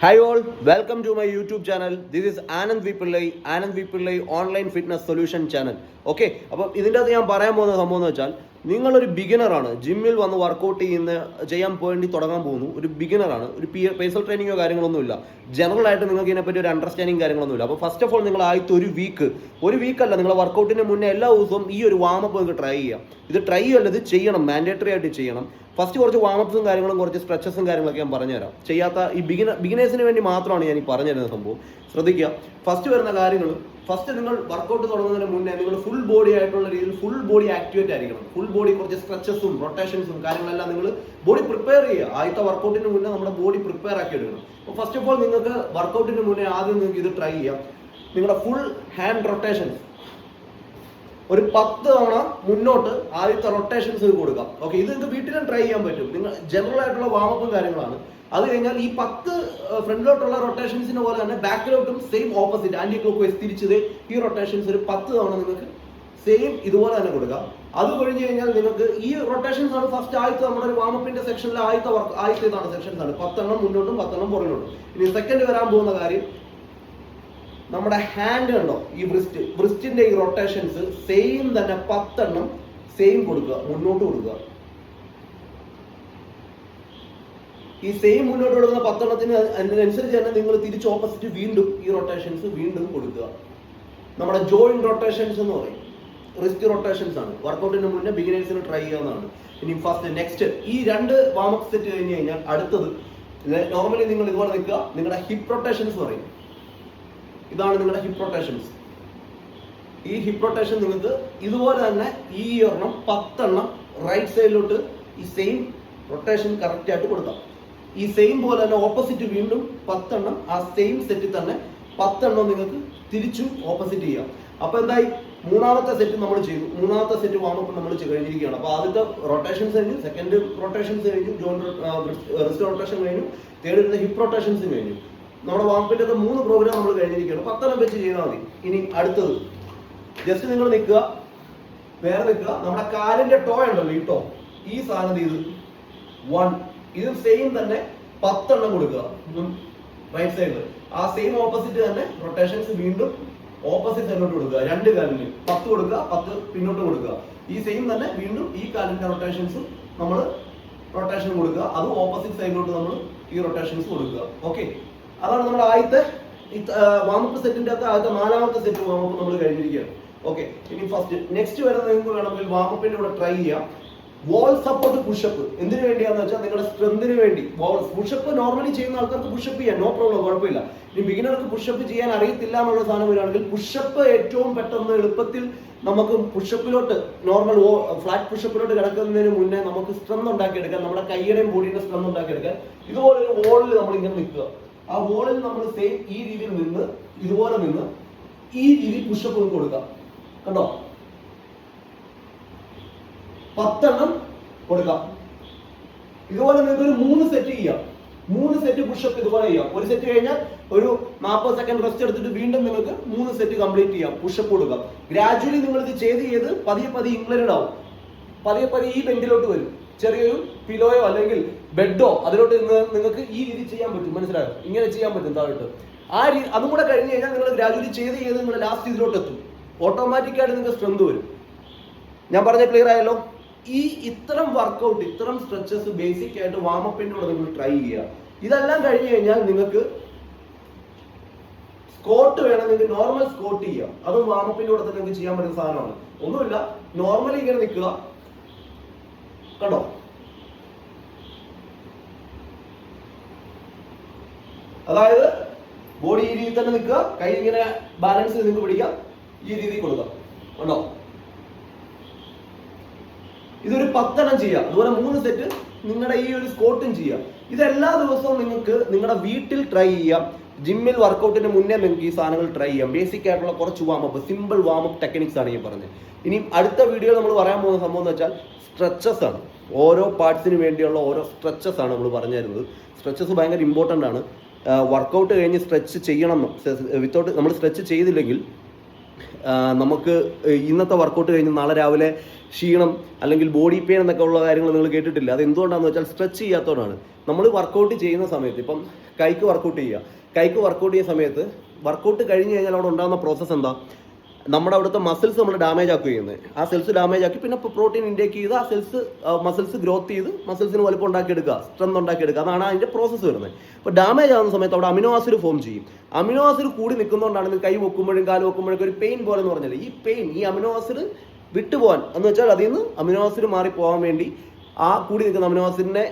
Hi all, welcome to my YouTube channel. This is Anand V Pillai Online Fitness Solution Channel. Okay, അപ്പം ഇതിൻ്റെ അകത്ത് ഞാൻ പറയാൻ പോകുന്ന സംഭവം എന്ന് വെച്ചാൽ നിങ്ങളൊരു ബിഗിനറാണ്, ജിമ്മിൽ വന്ന് വർക്കൗട്ട് ചെയ്യാൻ വേണ്ടി തുടങ്ങാൻ പോകുന്നു, ഒരു ബിഗിനറാണ്, ഒരു പേഴ്സണൽ ട്രെയിനിങ്ങോ കാര്യങ്ങളൊന്നുമില്ല, ജനറൽ ആയിട്ട് നിങ്ങൾക്ക് ഇതിനെപ്പറ്റി ഒരു അണ്ടർസ്റ്റാൻഡിങ് കാര്യങ്ങളൊന്നുമില്ല. അപ്പോൾ ഫസ്റ്റ് ഓഫ് ഓൾ നിങ്ങൾ ആദ്യത്തെ ഒരു വീക്കല്ല, നിങ്ങൾ വർക്കൗട്ടിന് മുന്നേ എല്ലാ ദിവസവും ഈ ഒരു വാമപ്പ് നിങ്ങൾക്ക് ട്രൈ ചെയ്യാം. ഇത് ട്രൈ ചെയ്യല്ല, ഇത് ചെയ്യണം, മാൻഡേറ്ററി ആയിട്ട് ചെയ്യണം. ഫസ്റ്റ് കുറച്ച് വാമപ്സും കാര്യങ്ങളും കുറച്ച് സ്ട്രെച്ചസും കാര്യങ്ങളൊക്കെ ഞാൻ പറഞ്ഞുതരാം. ചെയ്യാത്ത ഈ ബിഗിനേഴ്സിന് വേണ്ടി മാത്രമാണ് ഞാൻ ഈ പറഞ്ഞുതരുന്ന സംഭവം. ശ്രദ്ധിക്കുക, ഫസ്റ്റ് വരുന്ന കാര്യങ്ങൾ, ഫസ്റ്റ് നിങ്ങൾ വർക്കൗട്ട് തുടങ്ങുന്നതിന് മുന്നേ നിങ്ങൾ ഫുൾ ബോഡി ആയിട്ടുള്ള രീതിയിൽ ഫുൾ ബോഡി ആക്ടിവേറ്റ് ആയിരിക്കണം. ഫുൾ ബോഡി കുറച്ച് സ്ട്രെച്ചസും റൊട്ടേഷൻസും കാര്യങ്ങളെല്ലാം നിങ്ങൾ ബോഡി പ്രിപ്പയർ ചെയ്യുക. ആദ്യത്തെ വർക്കൗട്ടിന് മുന്നേ നമ്മുടെ ബോഡി പ്രിപ്പയർ ആക്കി എടുക്കണം. അപ്പോൾ ഫസ്റ്റ് ഓഫ് ഓൾ നിങ്ങൾക്ക് വർക്കൗട്ടിന് മുന്നേ ആദ്യം നിങ്ങൾക്ക് ഇത് ട്രൈ ചെയ്യാം. നിങ്ങളുടെ ഫുൾ ഹാൻഡ് റൊട്ടേഷൻസ് ഒരു 10 തവണ മുന്നോട്ട് ആദ്യത്തെ റൊട്ടേഷൻസ് കൊടുക്കാം. ഓക്കെ, ഇത് നിങ്ങൾക്ക് വീട്ടിലും ട്രൈ ചെയ്യാൻ പറ്റും. നിങ്ങൾ ജനറൽ ആയിട്ടുള്ള വാമപ്പും കാര്യങ്ങളാണ്. അത് കഴിഞ്ഞാൽ ഈ 10 ഫ്രണ്ടിലോട്ടുള്ള റൊട്ടേഷൻസിന് പോലെ തന്നെ ബാക്കിലോട്ടും same opposite anticlockwise തിരിച്ചത് ഈ റൊട്ടേഷൻസ് ഒരു 10 തവണ നിങ്ങൾക്ക് സെയിം ഇതുപോലെ തന്നെ കൊടുക്കാം. അത് കഴിഞ്ഞ് കഴിഞ്ഞാൽ നിങ്ങൾക്ക് ഈ റൊട്ടേഷൻസ് ആണ് ഫസ്റ്റ് ആദ്യത്തെ നമ്മുടെ ഒരു വാമപ്പിന്റെ സെക്ഷനിലെ ആദ്യത്തെ ഇതാണ് സെക്ഷൻസ് ആണ്. 10 എണ്ണം മുന്നോട്ടും 10 എണ്ണം പുറകിലോട്ടും. ഇനി സെക്കൻഡ് വരാൻ പോകുന്ന കാര്യം, നമ്മുടെ ഹാൻഡ് കണ്ടോ, ഈ ബ്രിസ്റ്റിന്റെ ഈ റൊട്ടേഷൻസ് സെയിം തന്നെ 10 എണ്ണം സെയിം കൊടുക്കുക, മുന്നോട്ട് കൊടുക്കുക. ഈ സെയിം മുന്നോട്ട് കൊടുക്കുന്ന 10 എണ്ണത്തിന് അതിനനുസരിച്ച് തന്നെ നിങ്ങൾ തിരിച്ച് ഓപ്പോസിറ്റ് വീണ്ടും ഈ റൊട്ടേഷൻസ് വീണ്ടും കൊടുക്കുക. നമ്മുടെ ജോയിന്റ് റൊട്ടേഷൻസ് എന്ന് പറയും, റിസ്റ്റ് റൊട്ടേഷൻസ് ആണ്. വർക്കൗട്ടിന് മുന്നേ ബിഗിനേഴ്സിന് ട്രൈ ചെയ്യാവുന്നതാണ്. ഇനി ഫസ്റ്റ് നെക്സ്റ്റ് ഈ 2 വാമപ്പ് സെറ്റ് കഴിഞ്ഞ് കഴിഞ്ഞാൽ അടുത്തത് നോർമലി നിങ്ങൾ ഇതുപോലെ നിൽക്കുക. നിങ്ങളുടെ ഹിപ്പ് റൊട്ടേഷൻസ് പറയും, ഇതാണ് നിങ്ങളുടെ ഹിപ്പ് റൊട്ടേഷൻസ്. ഈ ഹിപ്പ് റൊട്ടേഷൻ നിങ്ങൾക്ക് ഇതുപോലെ തന്നെ ഈ ഒരെണ്ണം 10 എണ്ണം റൈറ്റ് സൈഡിലോട്ട് ഈ സെയിം റൊട്ടേഷൻ കറക്റ്റ് ആയിട്ട് കൊടുക്കാം. ഈ സെയിം പോലെ തന്നെ ഓപ്പോസിറ്റ് വീണ്ടും 10 എണ്ണം ആ സെയിം സെറ്റിൽ തന്നെ 10 എണ്ണം നിങ്ങൾക്ക് തിരിച്ചും ഓപ്പോസിറ്റ് ചെയ്യാം. അപ്പൊ എന്തായി, മൂന്നാമത്തെ സെറ്റ് നമ്മൾ ചെയ്തു. മൂന്നാമത്തെ സെറ്റ് വാമപ്പ് നമ്മൾ കഴിഞ്ഞിരിക്കുകയാണ്. അപ്പൊ ആദ്യത്തെ റൊട്ടേഷൻസ് കഴിഞ്ഞു, സെക്കൻഡ് റൊട്ടേഷൻസ് കഴിഞ്ഞു, റിസ്റ്റ് റൊട്ടേഷൻ കഴിഞ്ഞു, തേർഡ് ഹിപ്പ് റൊട്ടേഷൻസ് കഴിഞ്ഞു. നമ്മുടെ വാമപ്പിന്റെ ഒക്കെ 3 പ്രോഗ്രാം നമ്മൾ കഴിഞ്ഞിരിക്കുകയാണ്. 10 എണ്ണം വെച്ച് ചെയ്താൽ മതി. ഇനി അടുത്തത് ജസ്റ്റ് നിങ്ങൾ നിൽക്കുക, വേറെ നിൽക്കുക. നമ്മുടെ കാലിന്റെ ടോ ഉണ്ടല്ലോ, ഈ ടോ, ഈ സാധനം ഇത് 1, ഇത് സെയിം തന്നെ 10 എണ്ണം കൊടുക്കുക റൈറ്റ് സൈഡിൽ. ആ സെയിം ഓപ്പോസിറ്റ് തന്നെ റൊട്ടേഷൻസ് വീണ്ടും ഓപ്പോസിറ്റ് സൈഡിലോട്ട് കൊടുക്കുക. 2 കാലിന് 10 കൊടുക്കുക, 10 പിന്നോട്ട് കൊടുക്കുക. ഈ സെയിം തന്നെ വീണ്ടും ഈ കാലിന്റെ റൊട്ടേഷൻസ് നമ്മൾ റൊട്ടേഷൻ കൊടുക്കുക, അത് ഓപ്പോസിറ്റ് സൈഡിലോട്ട് നമ്മൾ ഈ റൊട്ടേഷൻസ് കൊടുക്കുക. ഓക്കെ, അതാണ് നമ്മുടെ ആദ്യത്തെ വാമപ്പ് സെറ്റിന്റെ അകത്ത് ആദ്യത്തെ 4ാമത്തെ സെറ്റ് വാമപ്പ് നമ്മൾ കഴിഞ്ഞിരിക്കുകയാണ്. ഓക്കെ, ഇനി ഫസ്റ്റ് നെക്സ്റ്റ് വരുന്ന നിങ്ങൾക്ക് വേണമെങ്കിൽ വാമപ്പിന്റെ കൂടെ ട്രൈ ചെയ്യാം വോൾ സപ്പോർട്ട് പുഷപ്പ്. എന്തിനു വേണ്ടിയാന്ന് വെച്ചാൽ നിങ്ങളുടെ സ്ട്രെങ്തിന് വേണ്ടി. പുഷപ്പ് നോർമലി ചെയ്യുന്ന ആൾക്കാർക്ക് പുഷപ്പ് ചെയ്യാം, നോ പ്രോബ്ലം, കുഴപ്പമില്ല. ഇനി ബിഗിനർക്ക് പുഷപ്പ് ചെയ്യാൻ അറിയത്തില്ല എന്നുള്ള സാധനം വരികയാണെങ്കിൽ പുഷപ്പ് ഏറ്റവും പെട്ടെന്ന് എളുപ്പത്തിൽ നമുക്ക് പുഷപ്പിലോട്ട് നോർമൽ ഫ്ലാറ്റ് പുഷപ്പിലോട്ട് കിടക്കുന്നതിന് മുന്നേ നമുക്ക് സ്ട്രെങ്ത് ഉണ്ടാക്കിയെടുക്കാൻ, നമ്മുടെ കൈയുടെയും ബോഡിയുടെ സ്ട്രെങ്ത് ഉണ്ടാക്കിയെടുക്കാൻ ഇതുപോലെ ഒരു വോളിൽ നമ്മൾ ഇങ്ങനെ നിൽക്കുക. ആ വോളിൽ നമ്മൾ സെയിം ഈ രീതിയിൽ നിന്ന് ഇതുപോലെ നിന്ന് ഈ രീതി പുഷപ്പ് കൊടുക്കാം. കണ്ടോ, 10 എണ്ണം കൊടുക്കാം. ഇതുപോലെ നിങ്ങൾക്ക് ഒരു 3 സെറ്റ് ചെയ്യാം. 3 സെറ്റ് പുഷപ്പ് ഇതുപോലെ ചെയ്യാം. ഒരു സെറ്റ് കഴിഞ്ഞാൽ ഒരു 40 സെക്കൻഡ് റെസ്റ്റ് എടുത്തിട്ട് വീണ്ടും നിങ്ങൾക്ക് 3 സെറ്റ് കംപ്ലീറ്റ് ചെയ്യാം, പുഷപ്പ് കൊടുക്കാം. ഗ്രാജുവലി നിങ്ങൾ ഇത് ചെയ്ത് പതിയെ ഇൻക്ലൈൻഡ് ആവും. പതിയെ ഈ ബെൻഡിലോട്ട് വരും. ചെറിയൊരു പിലോയോ അല്ലെങ്കിൽ ബെഡോ അതിലോട്ട് നിങ്ങൾക്ക് ഈ രീതി ചെയ്യാൻ പറ്റും. മനസ്സിലായോ? ഇങ്ങനെ ചെയ്യാൻ പറ്റും താഴോട്ട്. ആ രീതി അതും കൂടെ കഴിഞ്ഞ് കഴിഞ്ഞാൽ നിങ്ങൾ ഗ്രാജുവലി ചെയ്ത് നിങ്ങൾ ലാസ്റ്റ് ഇതിലോട്ട് എത്തും. ഓട്ടോമാറ്റിക്കായിട്ട് നിങ്ങൾക്ക് സ്ട്രെങ്ത് വരും. ഞാൻ പറഞ്ഞ ക്ലിയർ ആയല്ലോ? ഈ ഇത്തരം വർക്കൗട്ട്, ഇത്തരം സ്ട്രെച്ചസ് ബേസിക് ആയിട്ട് വാമപ്പിന്റെ കൂടെ നിങ്ങൾ ട്രൈ ചെയ്യുക. ഇതെല്ലാം കഴിഞ്ഞ് കഴിഞ്ഞാൽ നിങ്ങൾക്ക് സ്കോട്ട് വേണമെങ്കിൽ നോർമൽ സ്കോട്ട് ചെയ്യാം. അതും വാമപ്പിന്റെ കൂടെ തന്നെ നിങ്ങൾക്ക് ചെയ്യാൻ പറ്റുന്ന സാധനമാണ്. ഒന്നുമില്ല, നോർമലി ഇങ്ങനെ നിൽക്കുക. കണ്ടോ, അതായത് ബോഡി ഈ രീതിയിൽ തന്നെ നിൽക്കുക, കൈ ഇങ്ങനെ ബാലൻസ് ചെയ്ത് നിങ്ങൾക്ക് പിടിക്കാം, ഈ രീതി കൊടുക്കാം. കണ്ടോ, ഇതൊരു 10 എണ്ണം ചെയ്യാം. അതുപോലെ 3 സെറ്റ് നിങ്ങളുടെ ഈ ഒരു സ്കോട്ടും ചെയ്യാം. ഇതെല്ലാ ദിവസവും നിങ്ങൾക്ക് നിങ്ങളുടെ വീട്ടിൽ ട്രൈ ചെയ്യാം. ജിമ്മിൽ വർക്കൗട്ടിന് മുന്നേ നിങ്ങൾക്ക് ഈ സാധനങ്ങൾ ട്രൈ ചെയ്യാം. ബേസിക് ആയിട്ടുള്ള കുറച്ച് വാമപ്പ്, സിമ്പിൾ വാമപ്പ് ടെക്നിക്സ് ആണ് ഈ പറഞ്ഞത്. ഇനി അടുത്ത വീഡിയോ നമ്മൾ പറയാൻ പോകുന്ന സംഭവം എന്ന് വെച്ചാൽ സ്ട്രെച്ചസ് ആണ്. ഓരോ പാർട്സിന് വേണ്ടിയുള്ള ഓരോ സ്ട്രെച്ചസ് ആണ് നമ്മൾ പറഞ്ഞു തരുന്നത്. സ്ട്രെച്ചസ് ഭയങ്കര ഇമ്പോർട്ടൻ്റ് ആണ്. വർക്കൗട്ട് കഴിഞ്ഞ് സ്ട്രെച്ച് ചെയ്യണം. വിത്തൗട്ട് നമ്മൾ സ്ട്രെച്ച് ചെയ്തില്ലെങ്കിൽ നമുക്ക് ഇന്നത്തെ വർക്കൗട്ട് കഴിഞ്ഞ് നാളെ രാവിലെ ക്ഷീണം അല്ലെങ്കിൽ ബോഡി പെയിൻ എന്നൊക്കെ ഉള്ള കാര്യങ്ങൾ നിങ്ങൾ കേട്ടിട്ടില്ല. അത് എന്തുകൊണ്ടാണെന്ന് വെച്ചാൽ സ്ട്രെച്ച് ചെയ്യാത്തതുകൊണ്ടാണ്. നമ്മൾ വർക്കൗട്ട് ചെയ്യുന്ന സമയത്ത് ഇപ്പം കൈക്ക് വർക്കൗട്ട് ചെയ്യുക. കൈക്ക് വർക്കൗട്ട് ചെയ്യുന്ന സമയത്ത് വർക്കൗട്ട് കഴിഞ്ഞ് കഴിഞ്ഞാൽ അവിടെ ഉണ്ടാകുന്ന പ്രോസസ്സ് എന്താ, നമ്മുടെ അവിടുത്തെ മസിൽസ് നമ്മൾ ഡാമേജ് ആക്കുക ചെയ്യുന്നത്. ആ സെൽസ് ഡാമേജ് ആക്കി പിന്നെ പ്രോട്ടീൻ ഇൻടേക്ക് ചെയ്ത് ആ മസിൽസ് ഗ്രോത്ത് ചെയ്ത് മസിൽസിന് വലുപ്പം ഉണ്ടാക്കിയെടുക്കുക, സ്ട്രെങ്ത് ഉണ്ടാക്കിയെടുക്കുക. അതാണ് അതിൻ്റെ പ്രോസസ്സ് വരുന്നത്. അപ്പോൾ ഡാമേജ് ആകുന്ന സമയത്ത് അവിടെ അമിനോ ആസിഡ് ഫോം ചെയ്യും. അമിനോ ആസിഡ് കൂടി നിൽക്കുന്നതുകൊണ്ടാണ് കൈ വെക്കുമ്പോഴും കാല് വെക്കുമ്പോഴൊക്കെ ഒരു പെയിൻ പോലെ എന്ന് പറഞ്ഞാൽ ഈ പെയിൻ, ഈ അമിനോ ആസിഡ് വിട്ടുപോകാൻ എന്ന് വെച്ചാൽ അതിൽ നിന്ന് അമിനോ ആസിഡ് മാറിപ്പോകാൻ വേണ്ടി ആ കൂടി നിൽക്കുന്ന അമിനോ ആസിഡിനെ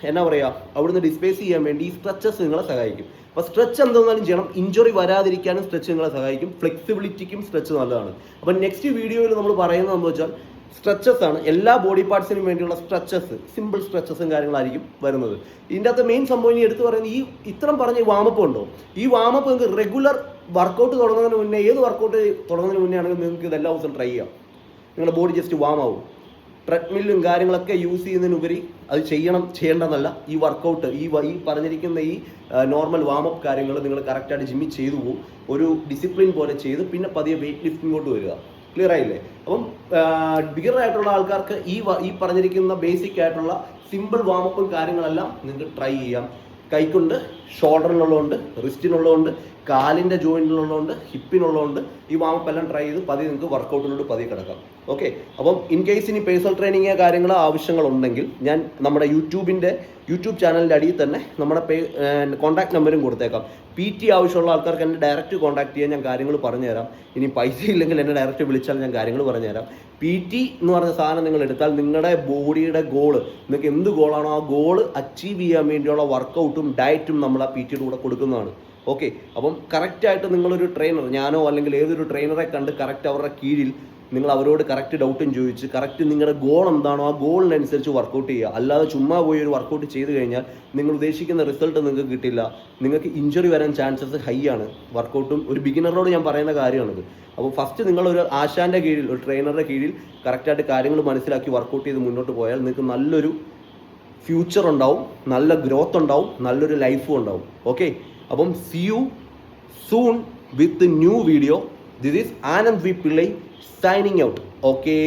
എന്നാ പറയുക അവിടുന്ന് ഡിസ്പേസ് ചെയ്യാൻ വേണ്ടി ഈ സ്ട്രെച്ചസ് നിങ്ങളെ സഹായിക്കും. അപ്പോൾ സ്ട്രെച്ച് എന്താണെങ്കിലും ചെയ്യണം. ഇഞ്ചുറി വരാതിരിക്കാനും സ്ട്രെച്ച് നിങ്ങളെ സഹായിക്കും. ഫ്ലെക്സിബിലിറ്റിക്കും സ്ട്രെച്ച് നല്ലതാണ്. അപ്പം നെക്സ്റ്റ് വീഡിയോയിൽ നമ്മൾ പറയുന്നത് എന്താ വെച്ചാൽ സ്ട്രെച്ചസ് ആണ്. എല്ലാ ബോഡി പാർട്സിനും വേണ്ടിയുള്ള സ്ട്രെച്ചസ്, സിമ്പിൾ സ്ട്രെച്ചസും കാര്യങ്ങളായിരിക്കും വരുന്നത്. ഇതിൻ്റെ അകത്ത് മെയിൻ സംഭവം ഇനി എടുത്ത് പറയുന്നത് ഈ ഇത്രയും പറഞ്ഞ ഈ വാമപ്പ് ഉണ്ടോ, ഈ വാമപ്പ് നിങ്ങൾക്ക് റെഗുലർ വർക്കൗട്ട് തുടങ്ങുന്നതിന് മുന്നേ, ഏത് വർക്കൗട്ട് തുടങ്ങുന്നതിന് മുന്നേ ആണെങ്കിൽ നിങ്ങൾക്ക് ഇതെല്ലാ ദിവസവും ട്രൈ ചെയ്യാം. നിങ്ങളുടെ ബോഡി ജസ്റ്റ് വാം ആവും. ട്രെഡ്മില്ലും കാര്യങ്ങളൊക്കെ യൂസ് ചെയ്യുന്നതിനുപരി അത് ചെയ്യേണ്ടതല്ല. ഈ വർക്കൗട്ട് ഈ പറഞ്ഞിരിക്കുന്ന ഈ നോർമൽ വാമപ്പ് കാര്യങ്ങൾ നിങ്ങൾ കറക്റ്റായിട്ട് ജിമ്മിൽ ചെയ്തു പോകും. ഒരു ഡിസിപ്ലിൻ പോലെ ചെയ്ത് പിന്നെ പതിയെ വെയിറ്റ് ലിഫ്റ്റിങ്ങോട്ട് വരിക. ക്ലിയർ ആയില്ലേ? അപ്പം ബിഗിനർ ആയിട്ടുള്ള ആൾക്കാർക്ക് ഈ പറഞ്ഞിരിക്കുന്ന ബേസിക് ആയിട്ടുള്ള സിമ്പിൾ വാമപ്പും കാര്യങ്ങളെല്ലാം നിങ്ങൾക്ക് ട്രൈ ചെയ്യാം. കൈക്കുണ്ട്, ഷോൾഡറിനുള്ളതുകൊണ്ട്, റിസ്റ്റിനുള്ളതുകൊണ്ട്, കാലിൻ്റെ ജോയിൻറ്റിനുള്ളതുകൊണ്ട്, ഹിപ്പിനുള്ളതുകൊണ്ട് ഈ വാമപ്പ് എല്ലാം ട്രൈ ചെയ്ത് പതിയെ നിങ്ങൾക്ക് വർക്കൗട്ടിലോട്ട് പതിയെ കിടക്കാം. ഓക്കെ. അപ്പം ഇൻ കേസ് ഇനി പേഴ്സണൽ ട്രെയിനിങ് കാര്യങ്ങൾ ആവശ്യങ്ങളുണ്ടെങ്കിൽ ഞാൻ നമ്മുടെ യൂട്യൂബ് ചാനലിൻ്റെ അടിയിൽ തന്നെ നമ്മുടെ കോൺടാക്ട് നമ്പറും കൊടുത്തേക്കാം. PT ആവശ്യമുള്ള ആൾക്കാർക്ക് എന്നെ ഡയറക്റ്റ് കോൺടാക്ട് ചെയ്യാൻ ഞാൻ കാര്യങ്ങൾ പറഞ്ഞുതരാം. ഇനി പൈസ ഇല്ലെങ്കിൽ എന്നെ ഡയറക്റ്റ് വിളിച്ചാൽ ഞാൻ കാര്യങ്ങൾ പറഞ്ഞുതരാം. PT എന്ന് പറഞ്ഞ സാധനം നിങ്ങൾ എടുത്താൽ നിങ്ങളുടെ ബോഡിയുടെ ഗോള്, നിങ്ങൾക്ക് എന്ത് ഗോളാണോ ആ ഗോള് അച്ചീവ് ചെയ്യാൻ വേണ്ടിയുള്ള വർക്കൗട്ടും ഡയറ്റും നമ്മൾ ആ PTയുടെ കൂടെ കൊടുക്കുന്നതാണ്. ഓക്കെ. അപ്പം കറക്റ്റായിട്ട് നിങ്ങളൊരു ട്രെയിനർ, ഞാനോ അല്ലെങ്കിൽ ഏതൊരു ട്രെയിനറെ കണ്ട് കറക്റ്റ് അവരുടെ കീഴിൽ നിങ്ങൾ അവരോട് കറക്റ്റ് ഡൗട്ടും ചോദിച്ച് കറക്റ്റ് നിങ്ങളുടെ ഗോൾ എന്താണോ ആ ഗോളിനനുസരിച്ച് വർക്കൗട്ട് ചെയ്യുക. അല്ലാതെ ചുമ്മാ പോയി ഒരു വർക്കൗട്ട് ചെയ്ത് കഴിഞ്ഞാൽ നിങ്ങൾ ഉദ്ദേശിക്കുന്ന റിസൾട്ട് നിങ്ങൾക്ക് കിട്ടില്ല. നിങ്ങൾക്ക് ഇഞ്ചുറി വരാൻ ചാൻസസ് ഹൈ ആണ്. വർക്കൗട്ടും ഒരു ബിഗിനറോട് ഞാൻ പറയുന്ന കാര്യമാണിത്. അപ്പോൾ ഫസ്റ്റ് നിങ്ങളൊരു ആശാൻ്റെ കീഴിൽ, ഒരു ട്രെയിനറുടെ കീഴിൽ കറക്റ്റായിട്ട് കാര്യങ്ങൾ മനസ്സിലാക്കി വർക്കൗട്ട് ചെയ്ത് മുന്നോട്ട് പോയാൽ നിങ്ങൾക്ക് നല്ലൊരു ഫ്യൂച്ചർ ഉണ്ടാവും, നല്ല ഗ്രോത്ത് ഉണ്ടാവും, നല്ലൊരു ലൈഫും ഉണ്ടാവും. ഓക്കെ. അപ്പം see you soon with the new video. This is Anand V. Pillai signing out. Okay.